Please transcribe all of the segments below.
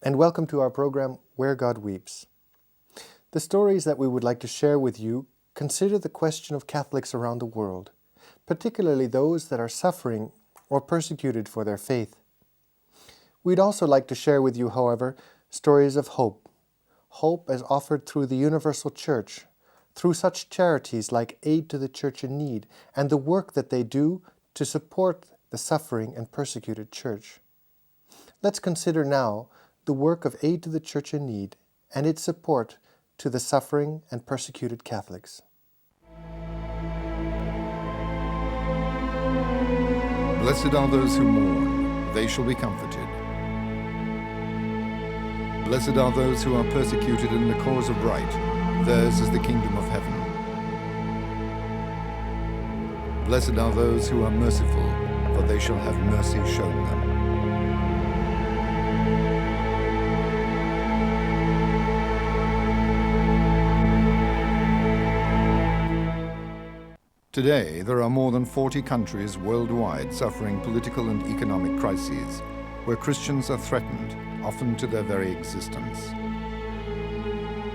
and welcome to our program, Where God Weeps. The stories that we would like to share with you consider the question of Catholics around the world, particularly those that are suffering or persecuted for their faith. We'd also like to share with you, however, stories of hope. Hope as offered through the universal church, through such charities like Aid to the Church in Need and the work that they do to support the suffering and persecuted church. Let's consider now the work of Aid to the Church in Need and its support to the suffering and persecuted Catholics. Blessed are those who mourn, they shall be comforted. Blessed are those who are persecuted in the cause of right, theirs is the kingdom of heaven. Blessed are those who are merciful, for they shall have mercy shown them. Today, there are more than 40 countries worldwide suffering political and economic crises, where Christians are threatened, often to their very existence.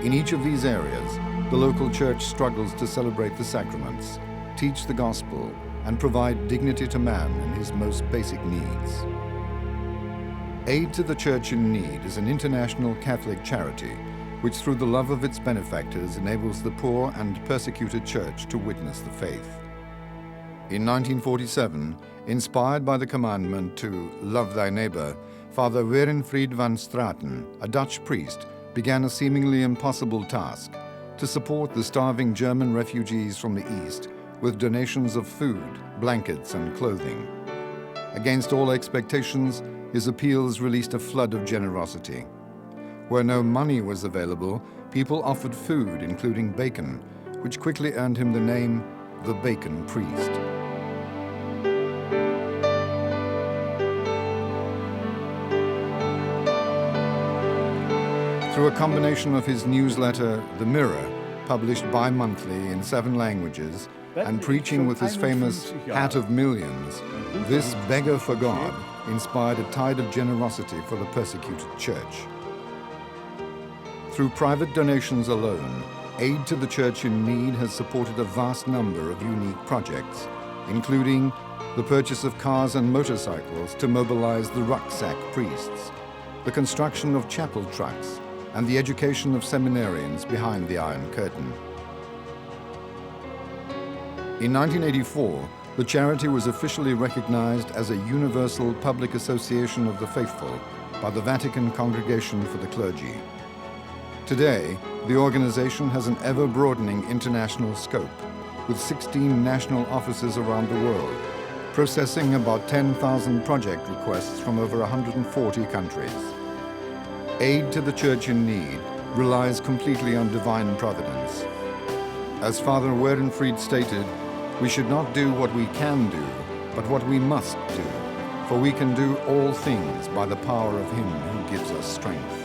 In each of these areas, the local church struggles to celebrate the sacraments, teach the gospel, and provide dignity to man in his most basic needs. Aid to the Church in Need is an international Catholic charity which through the love of its benefactors enables the poor and persecuted church to witness the faith. In 1947, inspired by the commandment to love thy neighbor, Father Werenfried van Straten, a Dutch priest, began a seemingly impossible task to support the starving German refugees from the East with donations of food, blankets, and clothing. Against all expectations, his appeals released a flood of generosity. Where no money was available, people offered food, including bacon, which quickly earned him the name the Bacon Priest. Through a combination of his newsletter, The Mirror, published bi-monthly in 7 languages, and preaching with his famous Hat of Millions, this beggar for God inspired a tide of generosity for the persecuted church. Through private donations alone, Aid to the Church in Need has supported a vast number of unique projects, including the purchase of cars and motorcycles to mobilize the rucksack priests, the construction of chapel trucks, and the education of seminarians behind the Iron Curtain. In 1984, the charity was officially recognized as a universal public association of the faithful by the Vatican Congregation for the Clergy. Today, the organization has an ever-broadening international scope, with 16 national offices around the world, processing about 10,000 project requests from over 140 countries. Aid to the Church in Need relies completely on divine providence. As Father Werenfried stated, we should not do what we can do, but what we must do, for we can do all things by the power of Him who gives us strength.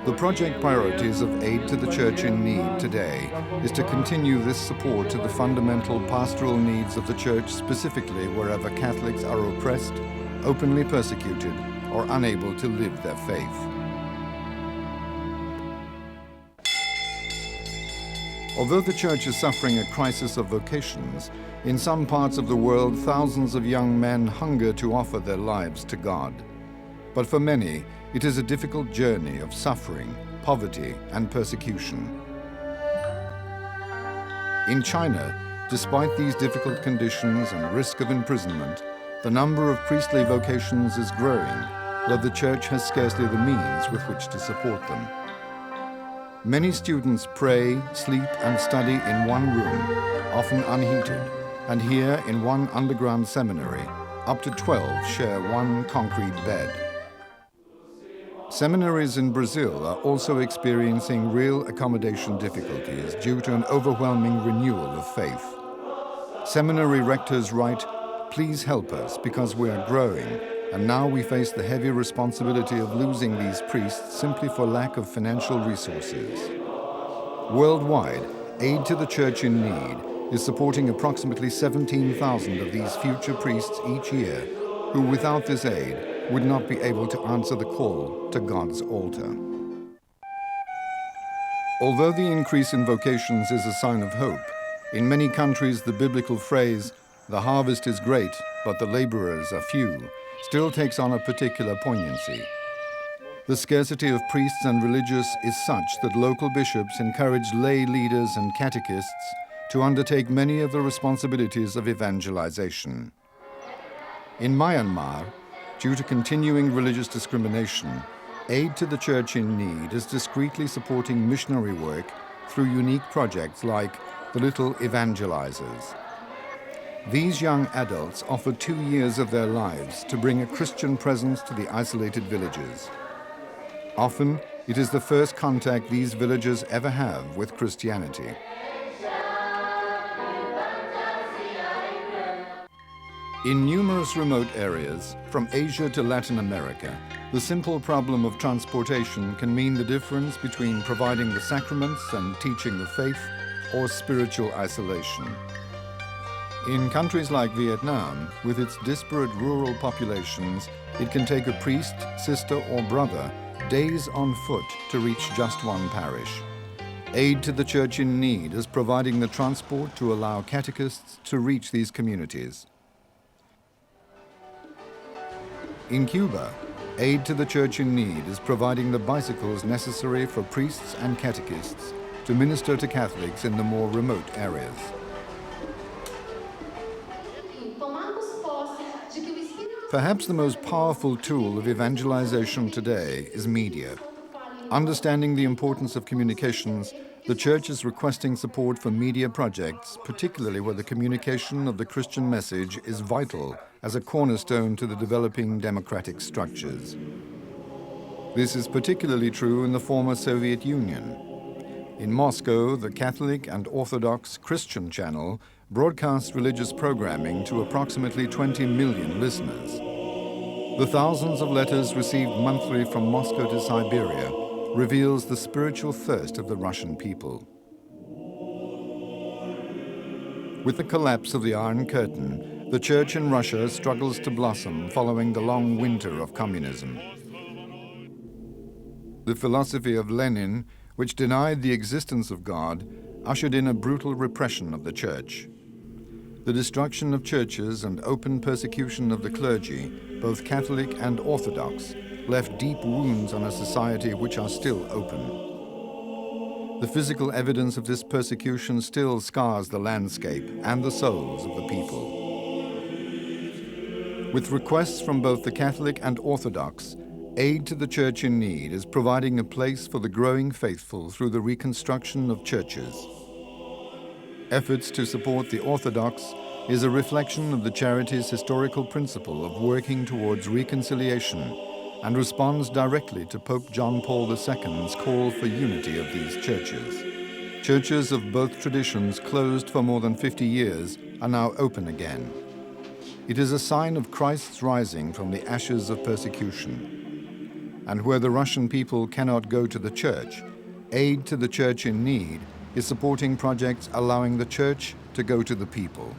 The project priorities of Aid to the Church in Need today is to continue this support to the fundamental pastoral needs of the Church, specifically wherever Catholics are oppressed, openly persecuted, or unable to live their faith. Although the Church is suffering a crisis of vocations, in some parts of the world thousands of young men hunger to offer their lives to God. But for many, it is a difficult journey of suffering, poverty, and persecution. In China, despite these difficult conditions and risk of imprisonment, the number of priestly vocations is growing, though the Church has scarcely the means with which to support them. Many students pray, sleep, and study in one room, often unheated, and here in one underground seminary, up to 12 share one concrete bed. Seminaries in Brazil are also experiencing real accommodation difficulties due to an overwhelming renewal of faith. Seminary rectors write, "Please help us because we are growing, and now we face the heavy responsibility of losing these priests simply for lack of financial resources." Worldwide, Aid to the Church in Need is supporting approximately 17,000 of these future priests each year who without this aid would not be able to answer the call to God's altar. Although the increase in vocations is a sign of hope, in many countries the biblical phrase, "The harvest is great, but the laborers are few," still takes on a particular poignancy. The scarcity of priests and religious is such that local bishops encourage lay leaders and catechists to undertake many of the responsibilities of evangelization. In Myanmar, due to continuing religious discrimination, Aid to the Church in Need is discreetly supporting missionary work through unique projects like the Little Evangelizers. These young adults offer 2 years of their lives to bring a Christian presence to the isolated villages. Often, it is the first contact these villagers ever have with Christianity. In numerous remote areas, from Asia to Latin America, the simple problem of transportation can mean the difference between providing the sacraments and teaching the faith or spiritual isolation. In countries like Vietnam, with its disparate rural populations, it can take a priest, sister, or brother days on foot to reach just one parish. Aid to the Church in Need is providing the transport to allow catechists to reach these communities. In Cuba, Aid to the Church in Need is providing the bicycles necessary for priests and catechists to minister to Catholics in the more remote areas. Perhaps the most powerful tool of evangelization today is media. Understanding the importance of communications, the Church is requesting support for media projects, particularly where the communication of the Christian message is vital as a cornerstone to the developing democratic structures. This is particularly true in the former Soviet Union. In Moscow, the Catholic and Orthodox Christian channel broadcasts religious programming to approximately 20 million listeners. The thousands of letters received monthly from Moscow to Siberia reveals the spiritual thirst of the Russian people. With the collapse of the Iron Curtain, the Church in Russia struggles to blossom following the long winter of communism. The philosophy of Lenin, which denied the existence of God, ushered in a brutal repression of the Church. The destruction of churches and open persecution of the clergy, both Catholic and Orthodox, left deep wounds on a society which are still open. The physical evidence of this persecution still scars the landscape and the souls of the people. With requests from both the Catholic and Orthodox, Aid to the Church in Need is providing a place for the growing faithful through the reconstruction of churches. Efforts to support the Orthodox is a reflection of the charity's historical principle of working towards reconciliation and responds directly to Pope John Paul II's call for unity of these churches. Churches of both traditions closed for more than 50 years are now open again. It is a sign of Christ's rising from the ashes of persecution. And where the Russian people cannot go to the church, Aid to the Church in Need is supporting projects allowing the church to go to the people.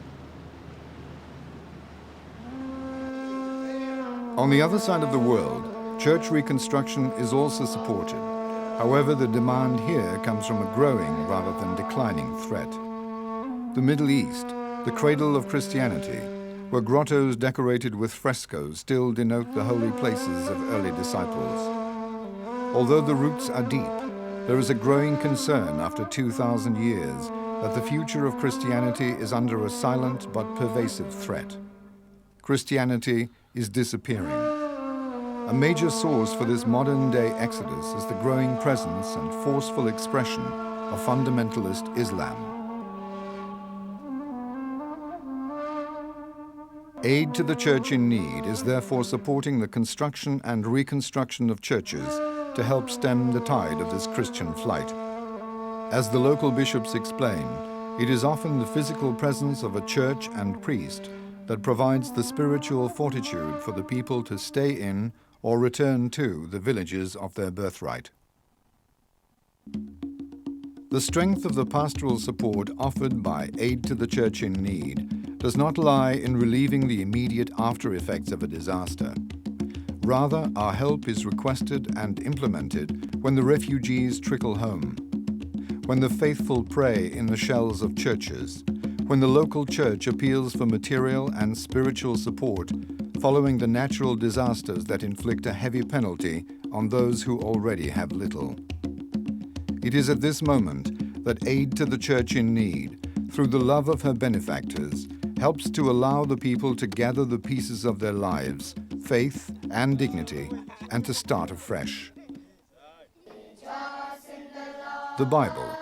On the other side of the world, church reconstruction is also supported. However, the demand here comes from a growing rather than declining threat. The Middle East, the cradle of Christianity, where grottos decorated with frescoes still denote the holy places of early disciples. Although the roots are deep, there is a growing concern after 2,000 years that the future of Christianity is under a silent but pervasive threat. Christianity is disappearing. A major source for this modern-day exodus is the growing presence and forceful expression of fundamentalist Islam. Aid to the Church in Need is therefore supporting the construction and reconstruction of churches to help stem the tide of this Christian flight. As the local bishops explain, it is often the physical presence of a church and priest that provides the spiritual fortitude for the people to stay in or return to the villages of their birthright. The strength of the pastoral support offered by Aid to the Church in Need does not lie in relieving the immediate after effects of a disaster. Rather, our help is requested and implemented when the refugees trickle home, when the faithful pray in the shells of churches, when the local church appeals for material and spiritual support following the natural disasters that inflict a heavy penalty on those who already have little. It is at this moment that aid to the church in need, through the love of her benefactors, helps to allow the people to gather the pieces of their lives, faith and dignity, and to start afresh. The Bible.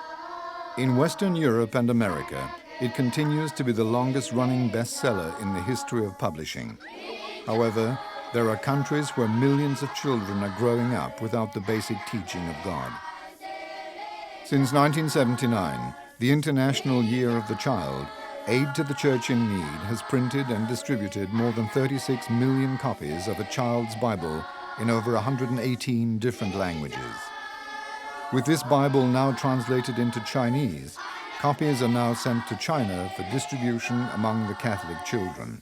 In Western Europe and America, it continues to be the longest-running bestseller in the history of publishing. However, there are countries where millions of children are growing up without the basic teaching of God. Since 1979, the International Year of the Child, Aid to the Church in Need has printed and distributed more than 36 million copies of a child's Bible in over 118 different languages. With this Bible now translated into Chinese, copies are now sent to China for distribution among the Catholic children.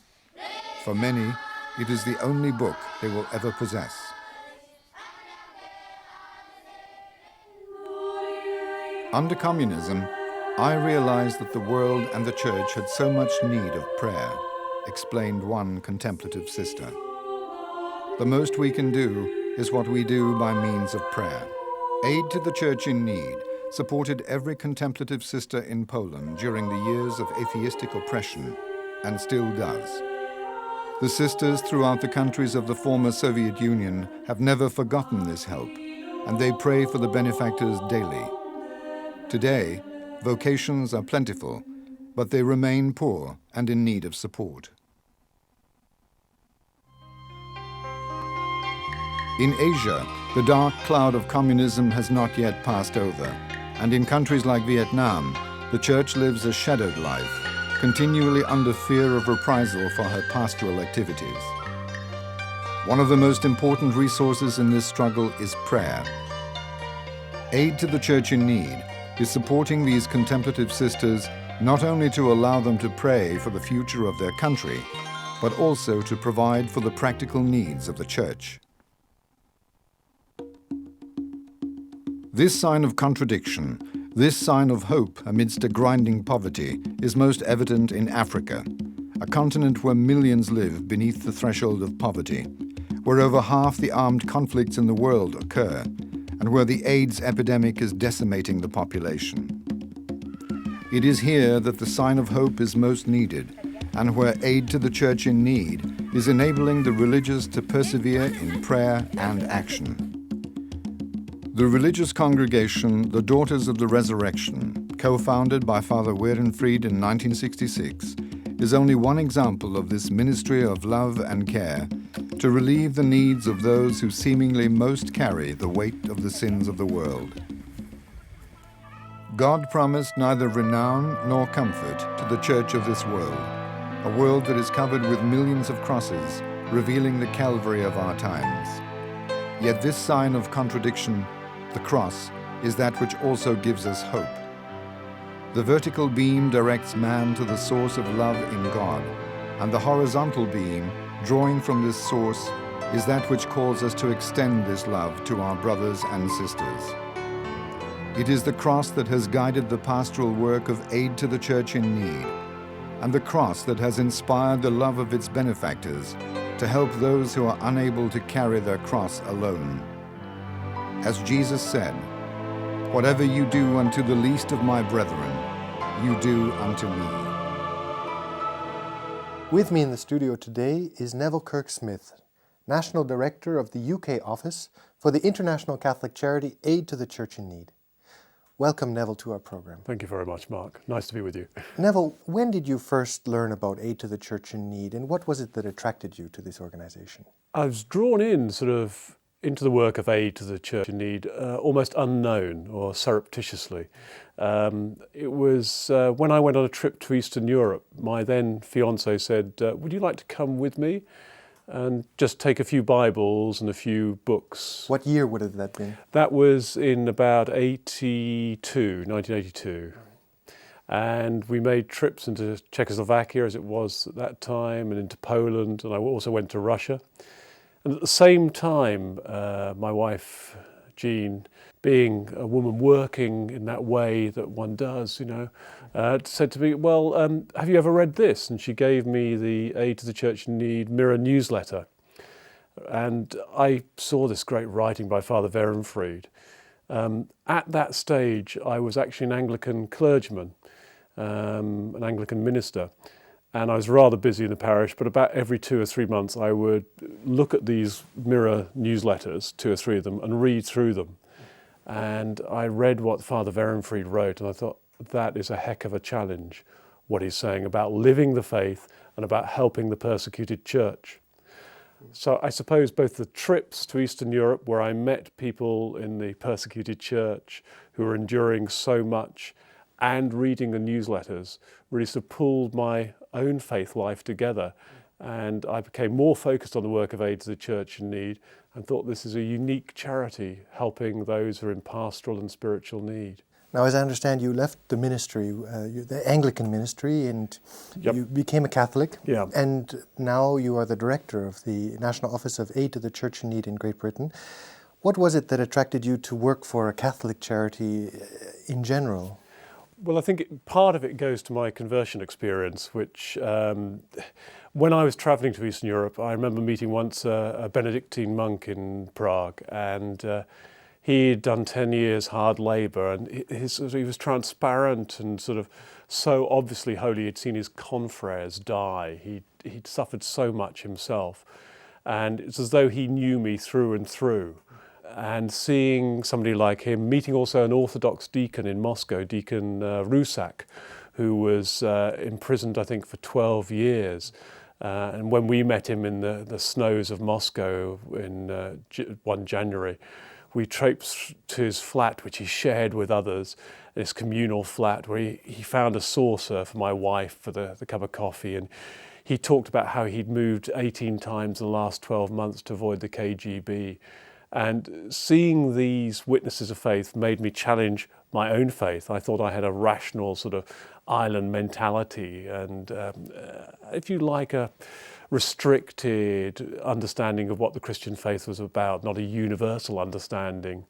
For many, it is the only book they will ever possess. Under communism, I realized that the world and the church had so much need of prayer, explained one contemplative sister. The most we can do is what we do by means of prayer. Aid to the Church in Need supported every contemplative sister in Poland during the years of atheistic oppression, and still does. The sisters throughout the countries of the former Soviet Union have never forgotten this help, and they pray for the benefactors daily. Today, vocations are plentiful, but they remain poor and in need of support. In Asia, the dark cloud of communism has not yet passed over, and in countries like Vietnam, the church lives a shadowed life, continually under fear of reprisal for her pastoral activities. One of the most important resources in this struggle is prayer. Aid to the Church in Need is supporting these contemplative sisters not only to allow them to pray for the future of their country, but also to provide for the practical needs of the church. This sign of contradiction, this sign of hope amidst a grinding poverty, is most evident in Africa, a continent where millions live beneath the threshold of poverty, where over half the armed conflicts in the world occur, and where the AIDS epidemic is decimating the population. It is here that the sign of hope is most needed, and where aid to the church in need is enabling the religious to persevere in prayer and action. The religious congregation, the Daughters of the Resurrection, co-founded by Father Werenfried in 1966, is only one example of this ministry of love and care to relieve the needs of those who seemingly most carry the weight of the sins of the world. God promised neither renown nor comfort to the church of this world, a world that is covered with millions of crosses, revealing the Calvary of our times. Yet this sign of contradiction, the cross, is that which also gives us hope. The vertical beam directs man to the source of love in God, and the horizontal beam, drawing from this source, is that which calls us to extend this love to our brothers and sisters. It is the cross that has guided the pastoral work of aid to the church in need, and the cross that has inspired the love of its benefactors to help those who are unable to carry their cross alone. As Jesus said, "Whatever you do unto the least of my brethren, you do unto me." With me in the studio today is Neville Kyrke-Smith, National Director of the UK Office for the international Catholic charity Aid to the Church in Need. Welcome, Neville, to our program. Thank you very much, Mark. Nice to be with you. Neville, when did you first learn about Aid to the Church in Need, and what was it that attracted you to this organisation? I was drawn in into the work of Aid to the Church in Need almost unknown or surreptitiously. It was when I went on a trip to Eastern Europe, my then fiancée said, would you like to come with me and just take a few Bibles and a few books? What year would have that been? That was in about 1982. And we made trips into Czechoslovakia, as it was at that time, and into Poland, and I also went to Russia. And at the same time, my wife, Jean, being a woman working in that way that one does, said to me, well, have you ever read this? And she gave me the Aid to the Church in Need Mirror newsletter. And I saw this great writing by Father Verenfried. At that stage, I was actually an Anglican clergyman, an Anglican minister, and I was rather busy in the parish, but about every 2 or 3 months I would look at these Mirror newsletters, 2 or 3 of them, and read through them. And I read what Father Verenfried wrote, and I thought, that is a heck of a challenge, what he's saying about living the faith and about helping the persecuted church. So I suppose both the trips to Eastern Europe, where I met people in the persecuted church who were enduring so much, and reading the newsletters really sort of pulled my own faith life together. And I became more focused on the work of Aid to the Church in Need and thought this is a unique charity helping those who are in pastoral and spiritual need. Now, as I understand, you left the ministry, the Anglican ministry, and Yep. you became a Catholic. Yeah. And now you are the director of the National Office of Aid to the Church in Need in Great Britain. What was it that attracted you to work for a Catholic charity in general? Well, I think part of it goes to my conversion experience, which when I was travelling to Eastern Europe, I remember meeting once a Benedictine monk in Prague, and he'd done 10 years hard labour, and he was transparent and sort of so obviously holy. He'd seen his confreres die. He'd suffered so much himself, and it's as though he knew me through and through. And seeing somebody like him, meeting also an Orthodox deacon in Moscow, Deacon Rusak, who was imprisoned, I think, for 12 years. And when we met him in the snows of Moscow in 1 January, we traipsed to his flat, which he shared with others, this communal flat, where he found a saucer for my wife for the cup of coffee. And he talked about how he'd moved 18 times in the last 12 months to avoid the KGB. And seeing these witnesses of faith made me challenge my own faith. I thought I had a rational sort of island mentality and, if you like, a restricted understanding of what the Christian faith was about, not a universal understanding.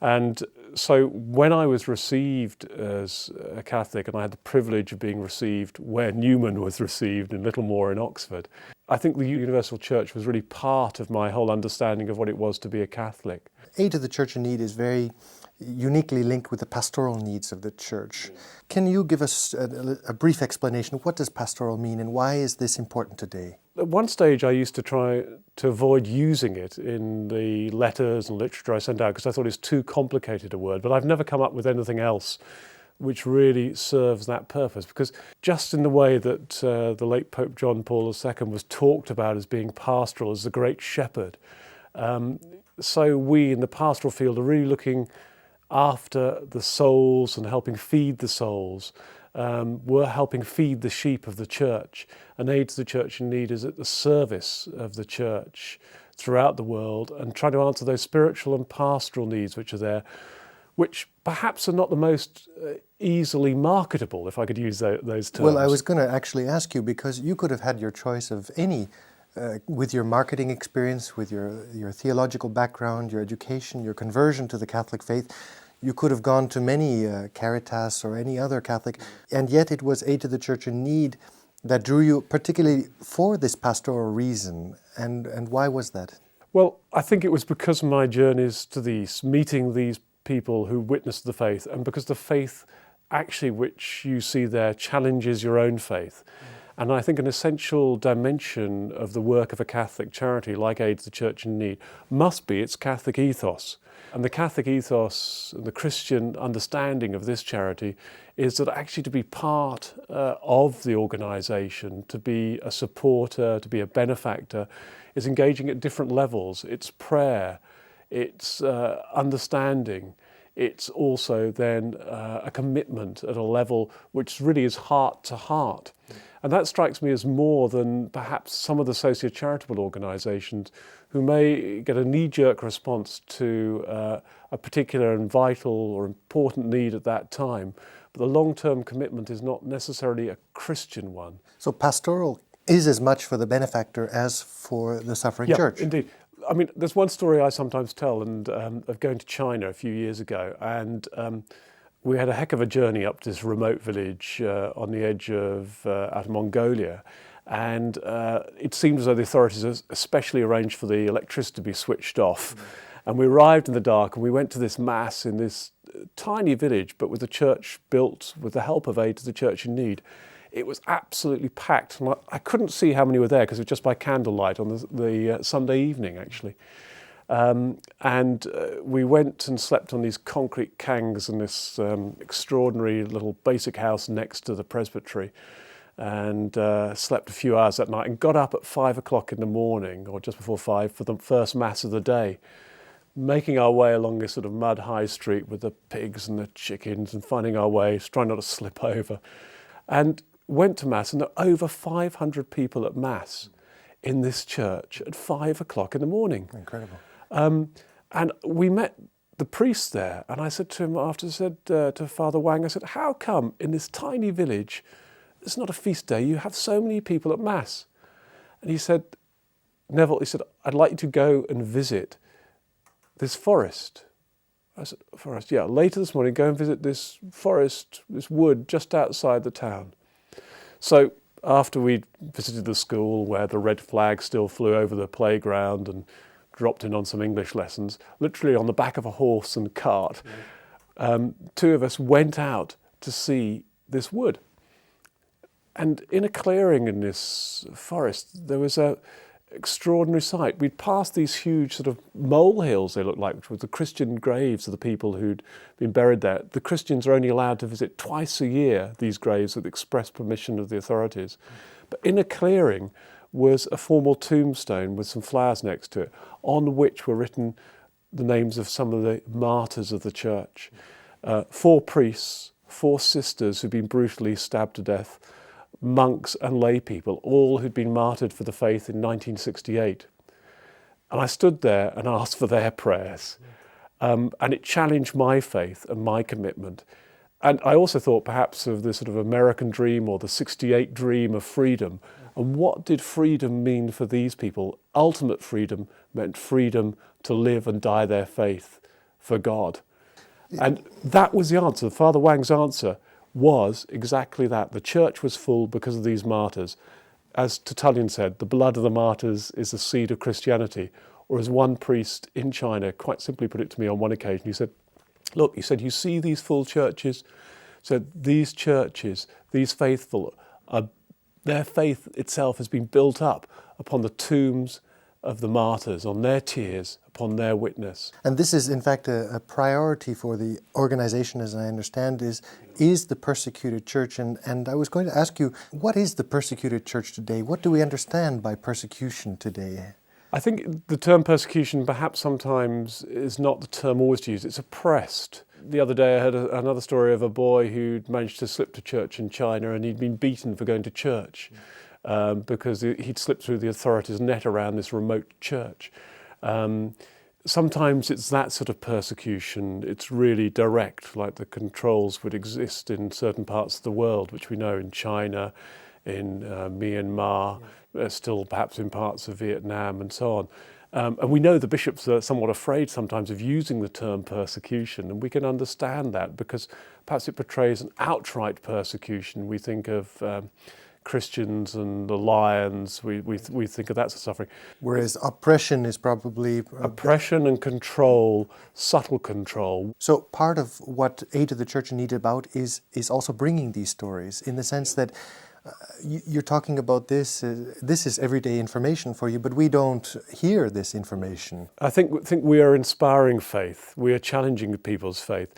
And so when I was received as a Catholic, and I had the privilege of being received where Newman was received in Littlemore in Oxford, I think the Universal Church was really part of my whole understanding of what it was to be a Catholic. Aid to the Church in Need is very uniquely linked with the pastoral needs of the Church. Can you give us a brief explanation of what does pastoral mean and why is this important today? At one stage I used to try to avoid using it in the letters and literature I sent out because I thought it's too complicated a word, but I've never come up with anything else which really serves that purpose, because just in the way that the late Pope John Paul II was talked about as being pastoral, as the great shepherd, so we in the pastoral field are really looking after the souls and helping feed the souls. We're helping feed the sheep of the church, and Aid to the Church in Need is at the service of the church throughout the world and trying to answer those spiritual and pastoral needs which are there, which perhaps are not the most easily marketable, if I could use those terms. Well, I was going to actually ask you, because you could have had your choice of any, with your marketing experience, with your theological background, your education, your conversion to the Catholic faith, you could have gone to many Caritas or any other Catholic, and yet it was Aid to the Church in Need that drew you particularly for this pastoral reason. And why was that? Well, I think it was because of my journeys to the East, meeting these people who witnessed the faith, and because the faith actually which you see there challenges your own faith. And I think an essential dimension of the work of a Catholic charity like Aid to the Church in Need must be its Catholic ethos. And the Catholic ethos and the Christian understanding of this charity is that actually to be part of the organisation, to be a supporter, to be a benefactor, is engaging at different levels. It's prayer, it's understanding, it's also then a commitment at a level which really is heart to heart. And that strikes me as more than perhaps some of the socio-charitable organisations who may get a knee-jerk response to a particular and vital or important need at that time, but the long-term commitment is not necessarily a Christian one. So pastoral is as much for the benefactor as for the suffering church. Indeed. I mean, there's one story I sometimes tell, and of going to China a few years ago, and we had a heck of a journey up to this remote village on the edge of out of Mongolia, and it seemed as though the authorities especially arranged for the electricity to be switched off. And we arrived in the dark, and we went to this mass in this tiny village, but with the church built with the help of aid to the church in need. It was absolutely packed. And I couldn't see how many were there because it was just by candlelight on the Sunday evening, actually. And we went and slept on these concrete kangs in this extraordinary little basic house next to the presbytery, and slept a few hours that night and got up at 5 o'clock in the morning, or just before 5, for the first mass of the day, making our way along this sort of mud high street with the pigs and the chickens and finding our way, trying not to slip over. And went to Mass, and there were over 500 people at Mass in this church at 5 o'clock in the morning. Incredible. And we met the priest there, and I said to him after, to Father Wang, I said, how come in this tiny village, it's not a feast day, you have so many people at Mass? And he said, Neville, he said, I'd like you to go and visit this forest. I said, forest, yeah, later this morning, go and visit this forest, this wood just outside the town. So after we'd visited the school where the red flag still flew over the playground and dropped in on some English lessons, literally on the back of a horse and cart, two of us went out to see this wood. And in a clearing in this forest, there was a extraordinary sight. We'd passed these huge sort of molehills, they looked like, which were the Christian graves of the people who'd been buried there. The Christians are only allowed to visit twice a year these graves with express permission of the authorities. But in a clearing was a formal tombstone with some flowers next to it, on which were written the names of some of the martyrs of the church. 4 priests, 4 sisters who'd been brutally stabbed to death, monks and lay people, all who'd been martyred for the faith in 1968. And I stood there and asked for their prayers. And it challenged my faith and my commitment. And I also thought perhaps of the sort of American dream or the 68 dream of freedom. And what did freedom mean for these people? Ultimate freedom meant freedom to live and die their faith for God. And that was the answer. Father Wang's answer was exactly that. The church was full because of these martyrs. As Tertullian said, the blood of the martyrs is the seed of Christianity. Or as one priest in China quite simply put it to me on one occasion, he said, look, he said, you see these full churches? So these churches, these faithful, their faith itself has been built up upon the tombs of the martyrs, on their tears, upon their witness. And this is in fact a priority for the organization, as I understand, is the persecuted church. And I was going to ask you, what is the persecuted church today? What do we understand by persecution today? I think the term persecution perhaps sometimes is not the term always used, it's oppressed. The other day I heard another story of a boy who'd managed to slip to church in China, and he'd been beaten for going to church. Because he'd slipped through the authorities' net around this remote church. Sometimes it's that sort of persecution. It's really direct, like the controls would exist in certain parts of the world, which we know in China, in Myanmar, still perhaps in parts of Vietnam and so on. And we know the bishops are somewhat afraid sometimes of using the term persecution, and we can understand that because perhaps it portrays an outright persecution. We think of Christians and the lions, we think of that sort of suffering. Whereas oppression is probably... Oppression and control, subtle control. So part of what Aid to the Church Need about is also bringing these stories, in the sense that you're talking about this is everyday information for you, but we don't hear this information. I think we are inspiring faith, we are challenging people's faith.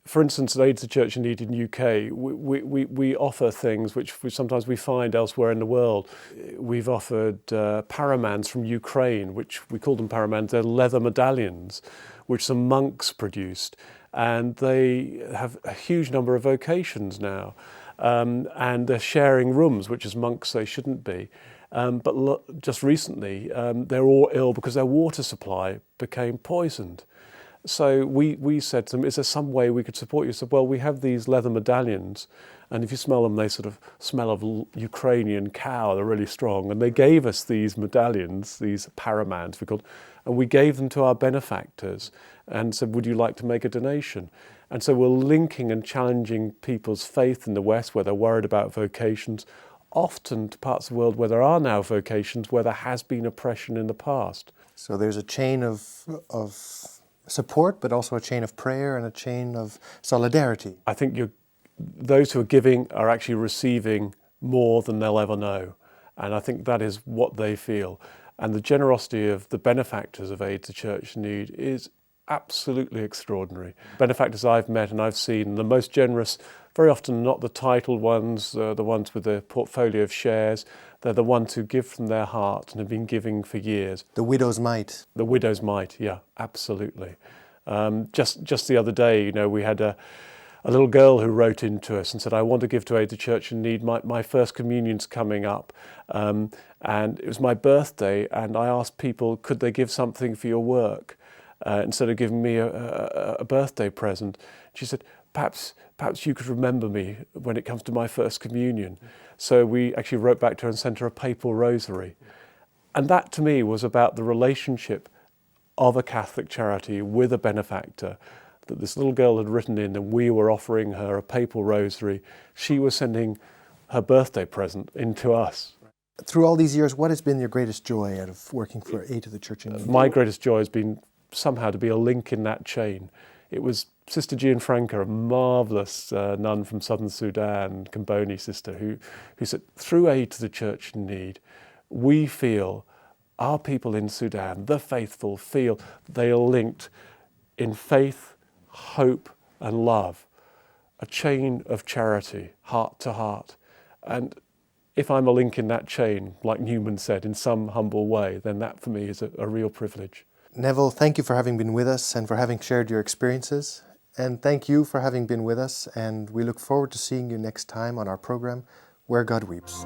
For instance, at Aid to the Church in Need in the UK, we offer things which sometimes we find elsewhere in the world. We've offered paramans from Ukraine, which we call them paramans, they're leather medallions, which some monks produced. And they have a huge number of vocations now. And they're sharing rooms, which as monks they shouldn't be. But just recently, they're all ill because their water supply became poisoned. So we said to them, is there some way we could support you? So, well, we have these leather medallions, and if you smell them, they sort of smell of Ukrainian cow. They're really strong. And they gave us these medallions, these paramans we called, and we gave them to our benefactors and said, would you like to make a donation? And so we're linking and challenging people's faith in the West, where they're worried about vocations, often to parts of the world where there are now vocations, where there has been oppression in the past. So there's a chain of support, but also a chain of prayer and a chain of solidarity. I think those who are giving are actually receiving more than they'll ever know. And I think that is what they feel. And the generosity of the benefactors of Aid to Church in Need is absolutely extraordinary. Benefactors I've met and I've seen, the most generous, very often not the titled ones, the ones with a portfolio of shares. They're the ones who give from their heart and have been giving for years. The widow's mite. The widow's mite, yeah, absolutely. Just the other day, we had a little girl who wrote into us and said, I want to give to Aid to Church in Need. My first communion's coming up. And it was my birthday, and I asked people, could they give something for your work instead of giving me a birthday present? She said, perhaps you could remember me when it comes to my first communion. So we actually wrote back to her and sent her a papal rosary. And that to me was about the relationship of a Catholic charity with a benefactor, that this little girl had written in and we were offering her a papal rosary. She was sending her birthday present in to us. Through all these years, what has been your greatest joy out of working for Aid to the Church in Need? My greatest joy has been somehow to be a link in that chain. It was Sister Gianfranca, a marvellous nun from southern Sudan, Comboni sister, who said, through Aid to the Church in Need, we feel, our people in Sudan, the faithful, feel they are linked in faith, hope and love, a chain of charity, heart to heart. And if I'm a link in that chain, like Newman said, in some humble way, then that for me is a real privilege. Neville, thank you for having been with us and for having shared your experiences. And thank you for having been with us, and we look forward to seeing you next time on our program, Where God Weeps.